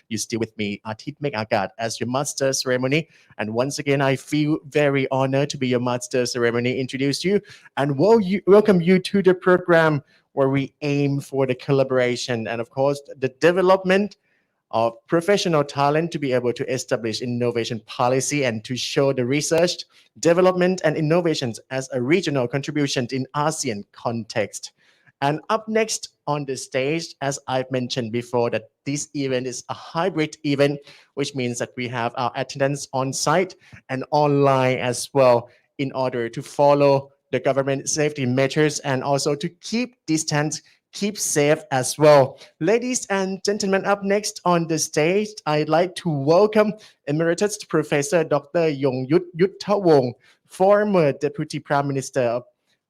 You still with me, Atit Mek Agat, as your master ceremony. And once again, I feel very honored to be your master ceremony, introduce you, and welcome you to the program where we aim for the collaboration and, of course, the development of professional talent to be able to establish innovation policy and to show the research, development, and innovations as a regional contribution in ASEAN context. And up next on the stage, as I've mentioned before, that this event is a hybrid event, which means that we have our attendance on site and online as well in order to follow the government safety measures and also to keep distance, keep safe as well. Ladies and gentlemen, up next on the stage, I'd like to welcome Emeritus Professor Dr. Yuthavong, former Deputy Prime Minister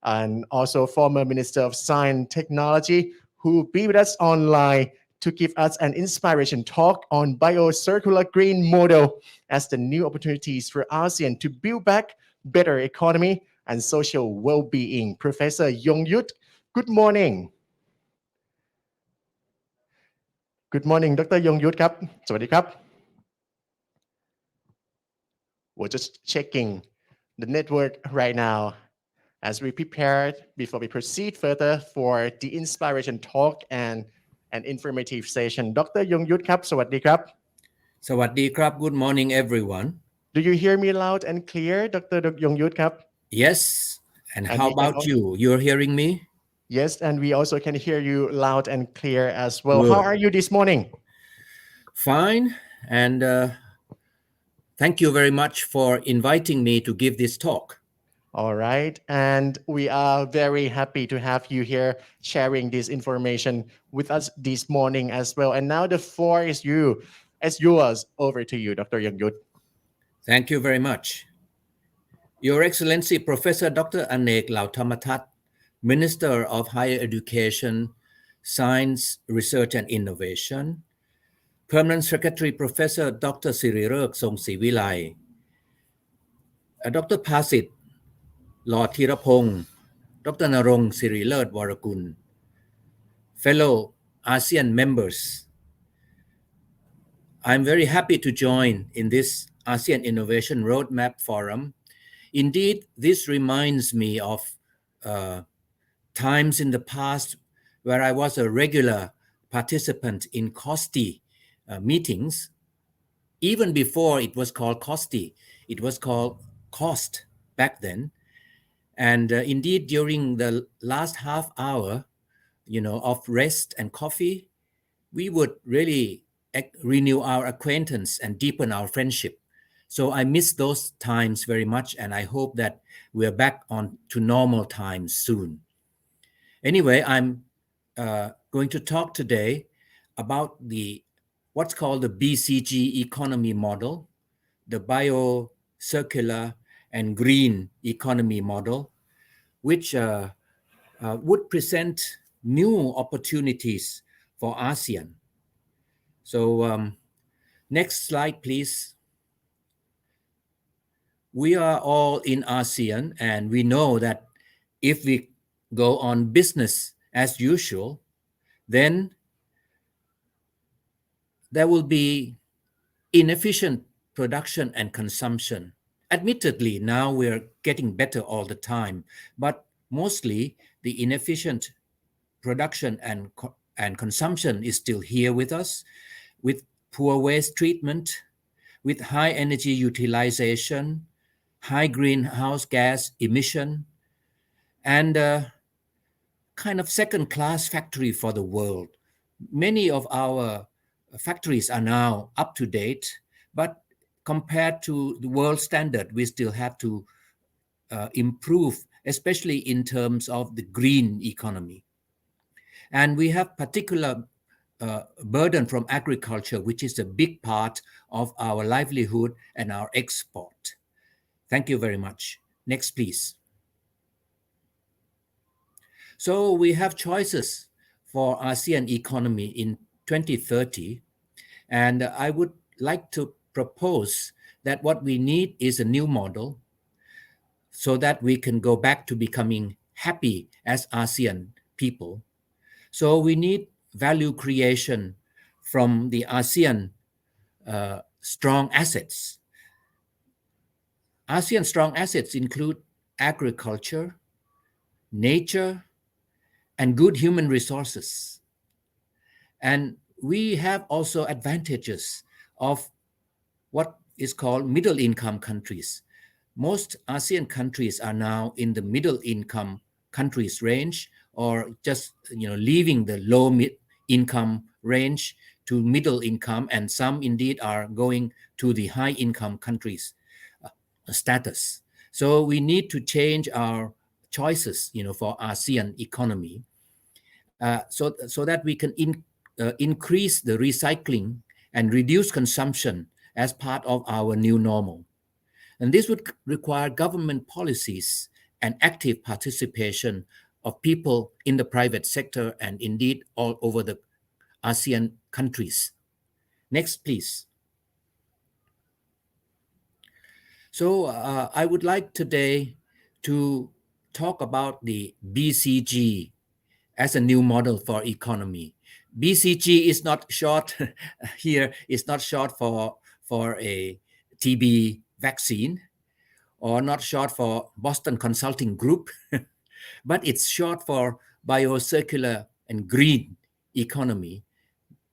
and also former Minister of Science and Technology, who will be with us online to give us an inspiration talk on bio-circular green model as the new opportunities for ASEAN to build back better economy and social well-being. Professor Yongyuth, good morning. Good morning, Dr. Yongyuth ครับ สวัสดีครับ We're just checking the network right now as we prepared before we proceed further for the inspiration talk and an informative session. Dr. Yongyuth ครับ สวัสดีครับ สวัสดีครับ Good morning everyone. Do you hear me loud and clear, Dr. Yongyuth ครับ Yes, and how about you? You're hearing me? Yes, and we also can hear you loud and clear as well. Good. How are you this morning? Fine, and thank you very much for inviting me to give this talk. All right, and we are very happy to have you here sharing this information with us this morning as well. And now the floor is yours. Over to you, Dr. Yongyuth. Thank you very much. Your Excellency Professor Dr. Anek Lautamatat, Minister of Higher Education, Science, Research and Innovation, Permanent Secretary Professor Dr. Sirirek Songsivilai, Dr. Pasit Lord Thirapong, Dr. Narong Sirilet Warakun, fellow ASEAN members, I'm very happy to join in this ASEAN Innovation Roadmap Forum. Indeed, this reminds me of times in the past where I was a regular participant in COSTI meetings. Even before it was called COSTI, it was called COST back then. And indeed, during the last half hour, of rest and coffee, we would really renew our acquaintance and deepen our friendship. So I miss those times very much, and I hope that we're back on to normal times soon. Anyway, I'm going to talk today about what's called the BCG economy model, the bio-circular and green economy model, which would present new opportunities for ASEAN. So next slide, please. We are all in ASEAN, and we know that if we go on business as usual, then there will be inefficient production and consumption. Admittedly, now we're getting better all the time, but mostly the inefficient production and consumption is still here with us, with poor waste treatment, with high energy utilization, high greenhouse gas emission, and kind of second-class factory for the world. Many of our factories are now up to date, but compared to the world standard, we still have to improve, especially in terms of the green economy. And we have particular burden from agriculture, which is a big part of our livelihood and our export. Thank you very much. Next, please. So we have choices for ASEAN economy in 2030, and I would like to propose that what we need is a new model so that we can go back to becoming happy as ASEAN people. So we need value creation from the ASEAN strong assets. ASEAN strong assets include agriculture, nature, and good human resources. And we have also advantages of what is called middle income countries. Most ASEAN countries are now in the middle income countries range, or just leaving the low mid income range to middle income, and some indeed are going to the high income countries status. So we need to change our choices for ASEAN economy, so that we can increase the recycling and reduce consumption as part of our new normal. And this would require government policies and active participation of people in the private sector and indeed all over the ASEAN countries. Next, please. So I would like today to talk about the BCG as a new model for economy. BCG is not short here, it's not short for a TB vaccine, or not short for Boston Consulting Group, but it's short for biocircular and green economy.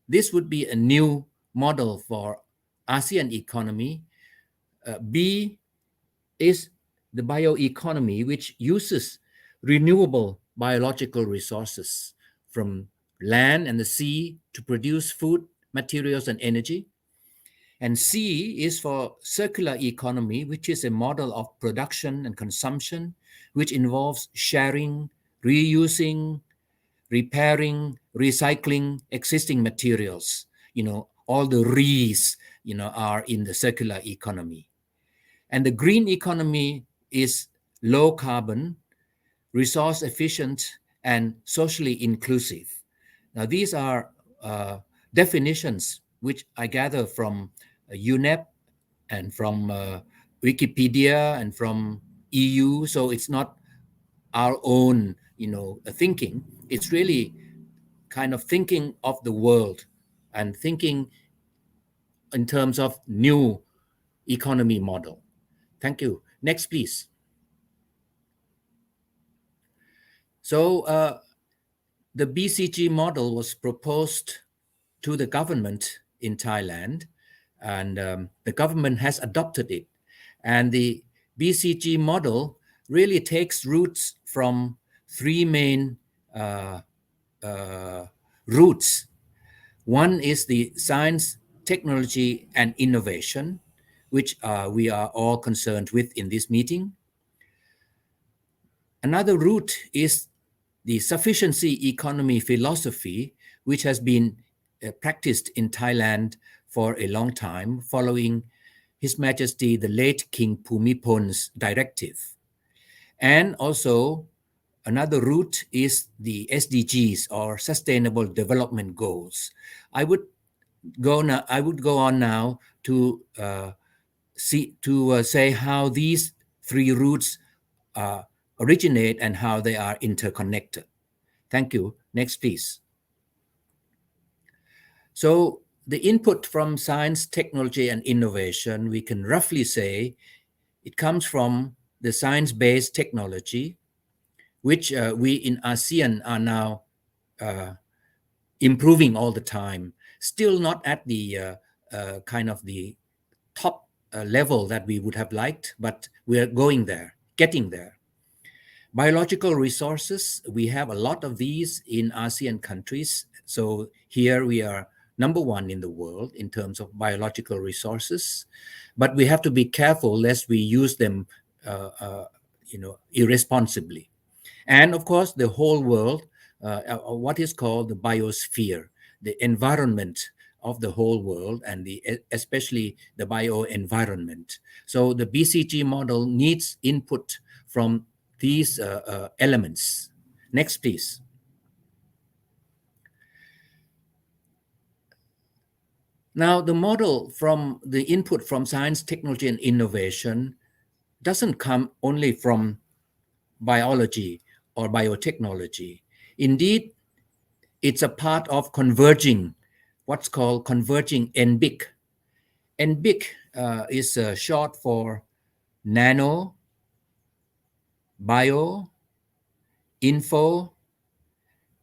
This would be a new model for ASEAN economy. B is the bioeconomy, which uses renewable biological resources from land and the sea to produce food, materials, and energy. And C is for circular economy, which is a model of production and consumption, which involves sharing, reusing, repairing, recycling existing materials. All the re's, are in the circular economy. And the green economy is low carbon, resource efficient, and socially inclusive. Now, these are definitions which I gather from UNEP and from Wikipedia and from EU. So it's not our own, thinking. It's really kind of thinking of the world and thinking in terms of new economy model. Thank you. Next, please. So the BCG model was proposed to the government in Thailand, and the government has adopted it. And the BCG model really takes roots from three main roots. One is the science, technology, and innovation, which we are all concerned with in this meeting. Another root is the sufficiency economy philosophy, which has been practiced in Thailand for a long time, following His Majesty the late King Bhumipohn's directive. And also another route is the SDGs, or Sustainable Development Goals. I would go on now to say how these three routes originate and how they are interconnected. Thank you. Next, please. So the input from science, technology, and innovation, we can roughly say it comes from the science-based technology, which we in ASEAN are now improving all the time. Still not at the kind of the top level that we would have liked, but we're going there, getting there. Biological resources, we have a lot of these in ASEAN countries. So here we are number one in the world in terms of biological resources, but we have to be careful lest we use them irresponsibly. And of course, the whole world, what is called the biosphere, the environment of the whole world, and especially the bioenvironment. So the BCG model needs input from these elements. Next, please. Now, the model from the input from science, technology, and innovation doesn't come only from biology or biotechnology. Indeed, it's a part of converging what's called converging NBIC. NBIC is short for nano, bio, info,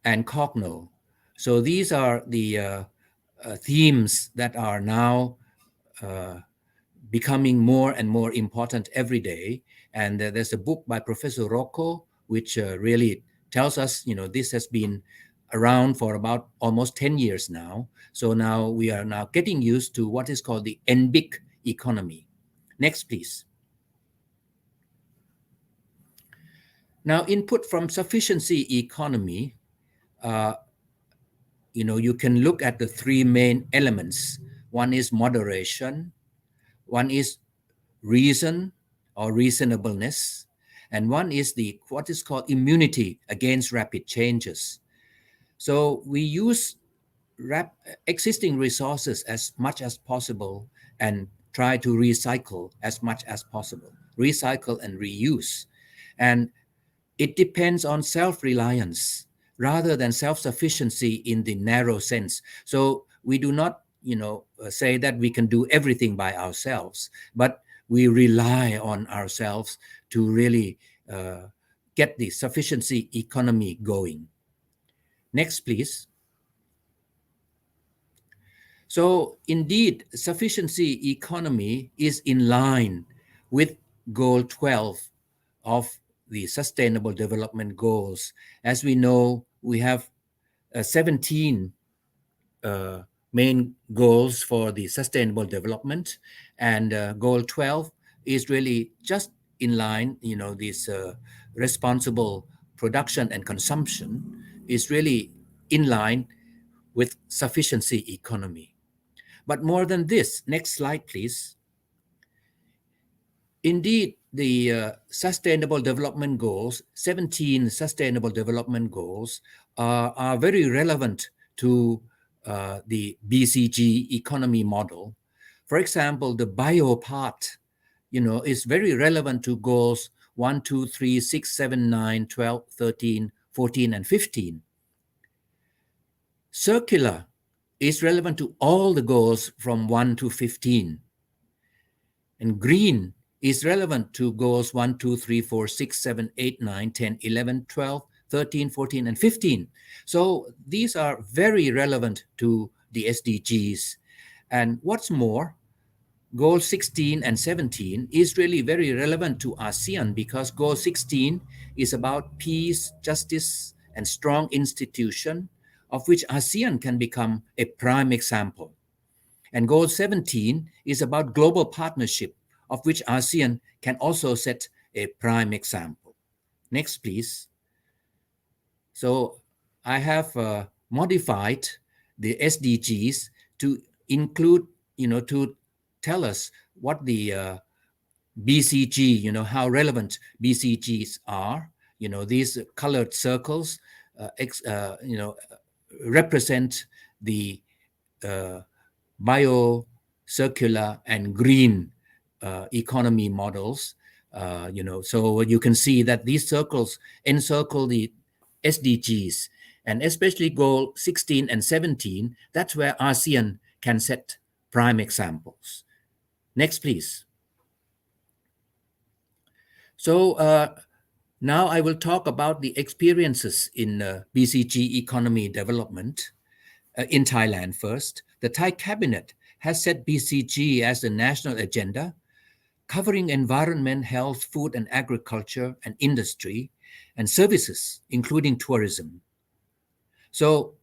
and cogno. So these are the themes that are now becoming more and more important every day. And there's a book by Professor Rocco, which really tells us, this has been around for about almost 10 years now. So now we are now getting used to what is called the NBIC economy. Next, please. Now, input from sufficiency economy, you can look at the three main elements. One is moderation, one is reason or reasonableness, and one is what is called immunity against rapid changes. So we use existing resources as much as possible and try to recycle as much as possible, recycle and reuse. And it depends on self-reliance rather than self-sufficiency in the narrow sense. So we do not, say that we can do everything by ourselves, but we rely on ourselves to really get the sufficiency economy going. Next, please. So indeed, sufficiency economy is in line with Goal 12 of the Sustainable Development Goals. As we know, we have 17 main goals for the Sustainable Development, and Goal 12 is really just in line, this responsible production and consumption is really in line with sufficiency economy. But more than this, next slide, please. Indeed, the Sustainable Development Goals, 17 Sustainable Development Goals, are very relevant to the BCG economy model. For example, the bio part, is very relevant to goals 1, 2, 3, 6, 7, 9, 12, 13, 14, and 15. Circular is relevant to all the goals from 1 to 15. And green is relevant to goals 1, 2, 3, 4, 6, 7, 8, 9, 10, 11, 12, 13, 14, and 15. So these are very relevant to the SDGs. And what's more, Goal 16 and 17 is really very relevant to ASEAN because Goal 16 is about peace, justice, and strong institution, of which ASEAN can become a prime example. And Goal 17 is about global partnership, of which ASEAN can also set a prime example. Next, please. So I have modified the SDGs to include, to tell us what the BCG, how relevant BCGs are. These colored circles, represent the bio, circular, and green economy models. So you can see that these circles encircle the SDGs, and especially Goal 16 and 17, that's where ASEAN can set prime examples. Next, please. So now I will talk about the experiences in BCG economy development in Thailand first. The Thai cabinet has set BCG as the national agenda, covering environment, health, food and agriculture, and industry, and services, including tourism. So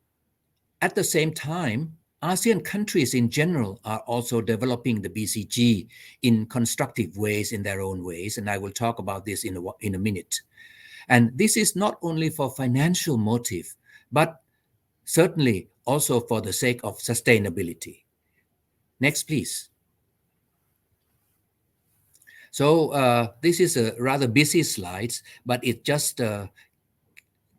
at the same time, ASEAN countries in general are also developing the BCG in constructive ways, in their own ways, and I will talk about this in a minute. And this is not only for financial motive, but certainly also for the sake of sustainability. Next, please. So this is a rather busy slides, but it just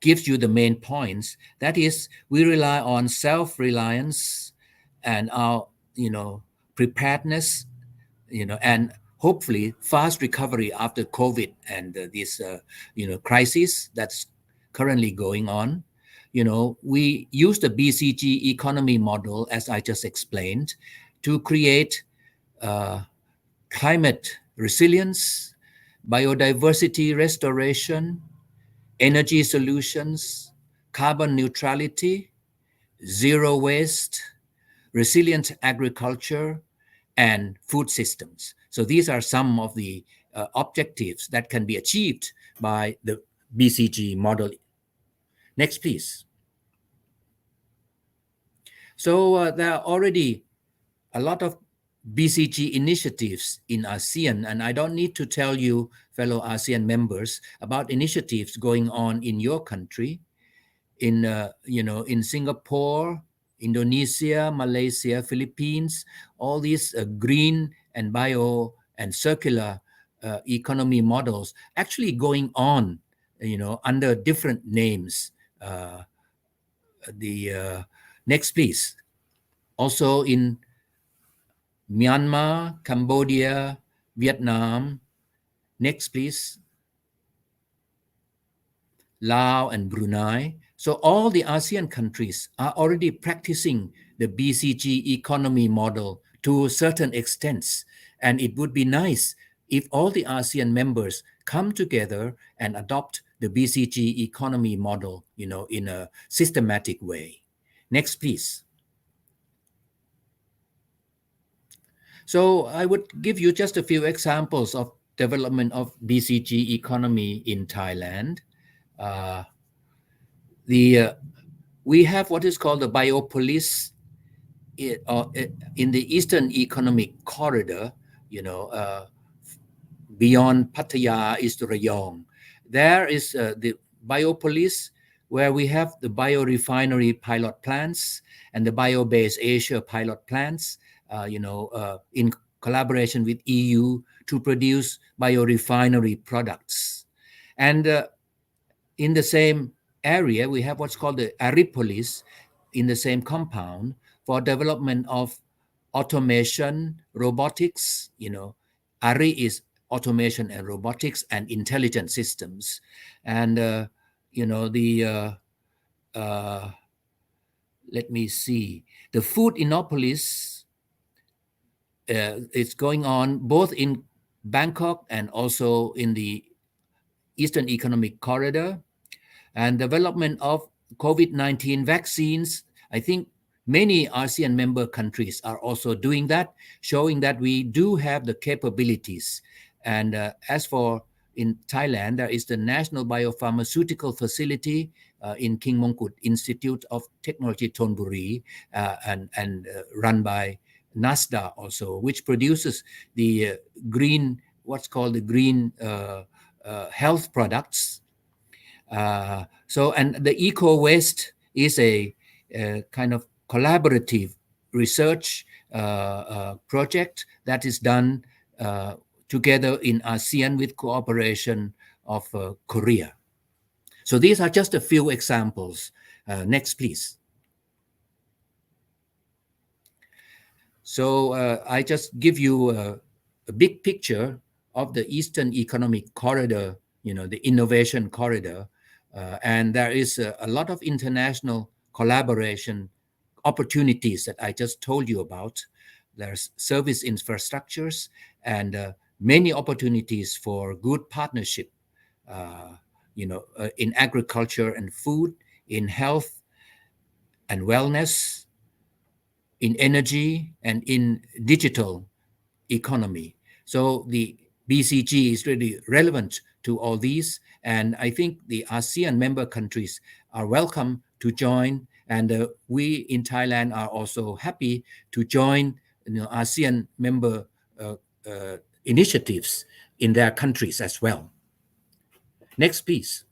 gives you the main points. That is, we rely on self-reliance and our, preparedness, and hopefully fast recovery after COVID and this, crisis that's currently going on. we use the BCG economy model, as I just explained, to create climate resilience, biodiversity restoration, energy solutions, carbon neutrality, zero waste, resilient agriculture, and food systems. So these are some of the objectives that can be achieved by the BCG model. Next, please. So there are already a lot of BCG initiatives in ASEAN, and I don't need to tell you, fellow ASEAN members, about initiatives going on in your country, in Singapore, Indonesia, Malaysia, Philippines. All these green and bio and circular economy models actually going on, under different names. The next, please. Also in Myanmar, Cambodia, Vietnam. Next, please. Laos and Brunei. So all the ASEAN countries are already practicing the BCG economy model to certain extents. And it would be nice if all the ASEAN members come together and adopt the BCG economy model, in a systematic way. Next, please. So I would give you just a few examples of development of BCG economy in Thailand. We have what is called the biopolis in the Eastern Economic Corridor, beyond Pattaya is the Rayong. There is the biopolis, where we have the biorefinery pilot plants and the Biobase Asia pilot plants, in collaboration with EU to produce biorefinery products. And in the same area, we have what's called the Aripolis in the same compound for development of automation, robotics. Ari is automation and robotics and intelligent systems. And, let me see, the food Innopolis, it's going on both in Bangkok and also in the Eastern Economic Corridor. And development of COVID-19 vaccines, I think many ASEAN member countries are also doing that, showing that we do have the capabilities. And as for in Thailand, there is the National Biopharmaceutical Facility in King Mongkut Institute of Technology Thonburi, and run by NSTDA also, which produces the green, what's called the green health products. And the Eco Waste is a kind of collaborative research project that is done together in ASEAN with cooperation of Korea. So these are just a few examples. Next, please. So I just give you a big picture of the Eastern Economic Corridor, the innovation corridor. And there is a lot of international collaboration opportunities that I just told you about. There's service infrastructures and many opportunities for good partnership, in agriculture and food, in health and wellness, in energy, and in digital economy. So the BCG is really relevant to all these. And I think the ASEAN member countries are welcome to join. And we in Thailand are also happy to join ASEAN member initiatives in their countries as well. Next, please.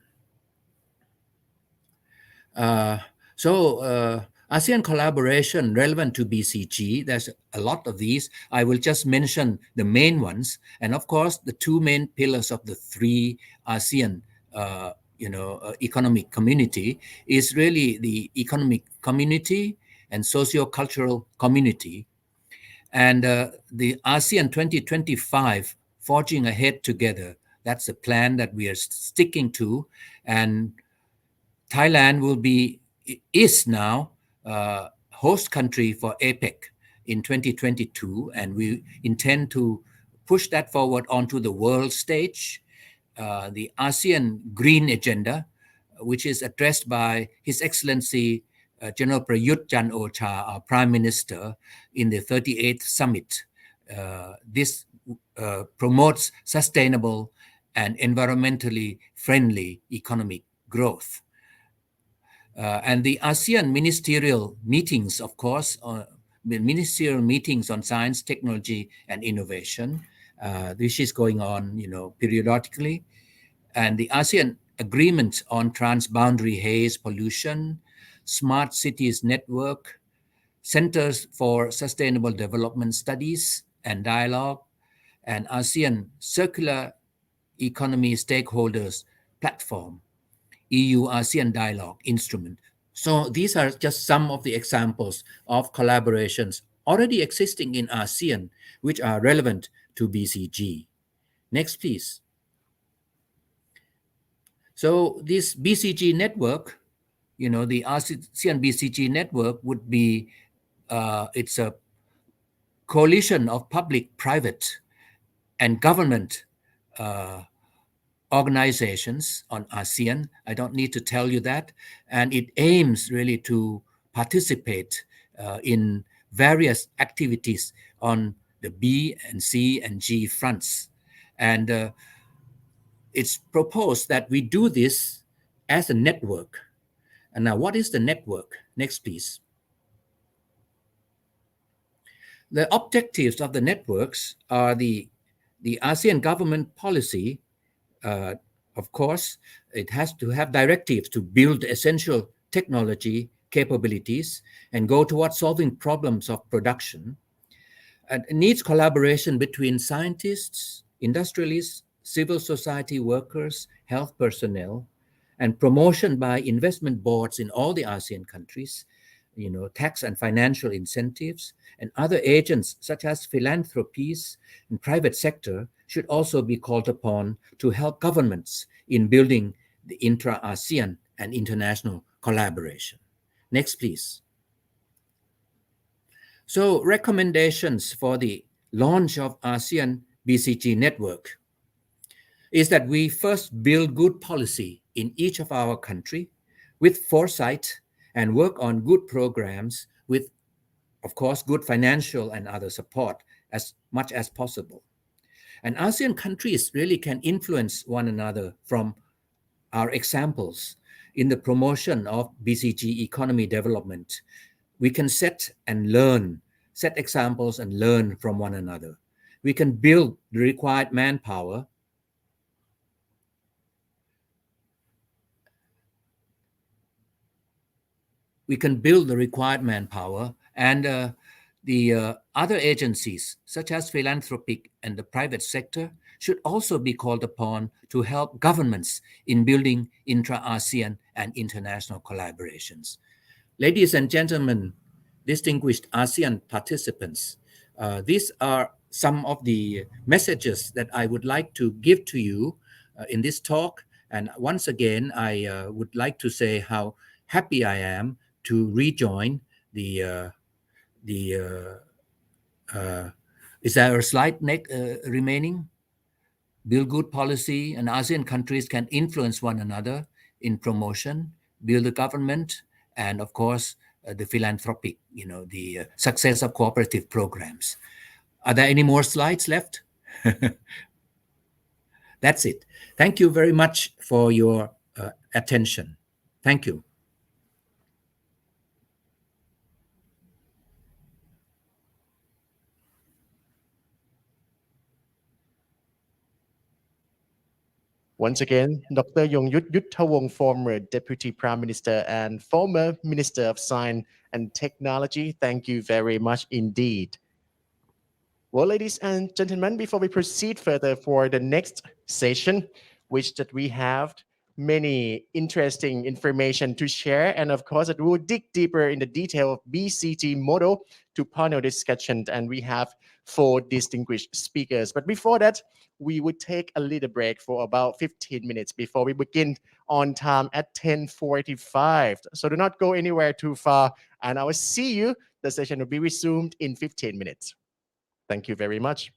ASEAN collaboration relevant to BCG, there's a lot of these. I will just mention the main ones. And of course, the two main pillars of the three ASEAN economic community is really the economic community and socio-cultural community. And the ASEAN 2025, Forging Ahead Together, that's a plan that we are sticking to. And Thailand will be is now host country for APEC in 2022, and we intend to push that forward onto the world stage. The ASEAN Green Agenda, which is addressed by His Excellency General Prayut Chan-o-cha, our Prime Minister, in the 38th Summit. This promotes sustainable and environmentally friendly economic growth. And the ASEAN ministerial meetings, of course, ministerial meetings on science, technology, and innovation, this is going on, periodically. And the ASEAN agreement on transboundary haze pollution, smart cities network, centers for sustainable development studies and dialogue, and ASEAN circular economy stakeholders platform, EU-ASEAN dialogue instrument. So these are just some of the examples of collaborations already existing in ASEAN, which are relevant to BCG. Next, please. So this BCG network, the ASEAN BCG network would be, it's a coalition of public, private, and government organizations on ASEAN. I don't need to tell you that. And it aims really to participate in various activities on the B and C and G fronts. And it's proposed that we do this as a network. And now, what is the network? Next, please. The objectives of the networks are the ASEAN government policy. Of course, it has to have directives to build essential technology capabilities and go towards solving problems of production. And it needs collaboration between scientists, industrialists, civil society workers, health personnel, and promotion by investment boards in all the ASEAN countries, tax and financial incentives, and other agents such as philanthropies and private sector should also be called upon to help governments in building the intra-ASEAN and international collaboration. Next, please. So recommendations for the launch of ASEAN BCG network is that we first build good policy in each of our country with foresight and work on good programs with, of course, good financial and other support as much as possible. And ASEAN countries really can influence one another from our examples in the promotion of BCG economy development. We can set examples and learn from one another. We can build the required manpower. And the other agencies, such as philanthropic and the private sector, should also be called upon to help governments in building intra-ASEAN and international collaborations. Ladies and gentlemen, distinguished ASEAN participants, these are some of the messages that I would like to give to you in this talk. And once again, I would like to say how happy I am to rejoin the is there a slide remaining? Build good policy, and ASEAN countries can influence one another in promotion, build the government, and of course, the philanthropic, the success of cooperative programs. Are there any more slides left? That's it. Thank you very much for your attention. Thank you. Once again, Dr. Yongyuth Yuthavong, former Deputy Prime Minister and former Minister of Science and Technology, thank you very much indeed. Well, ladies and gentlemen, before we proceed further for the next session, which that we have many interesting information to share, and of course, it will dig deeper in the detail of BCG model to panel discussion, and we have 4 distinguished speakers. But before that, we would take a little break for about 15 minutes before we begin on time at 10:45. So do not go anywhere too far, and I will see you. The session will be resumed in 15 minutes. Thank you very much.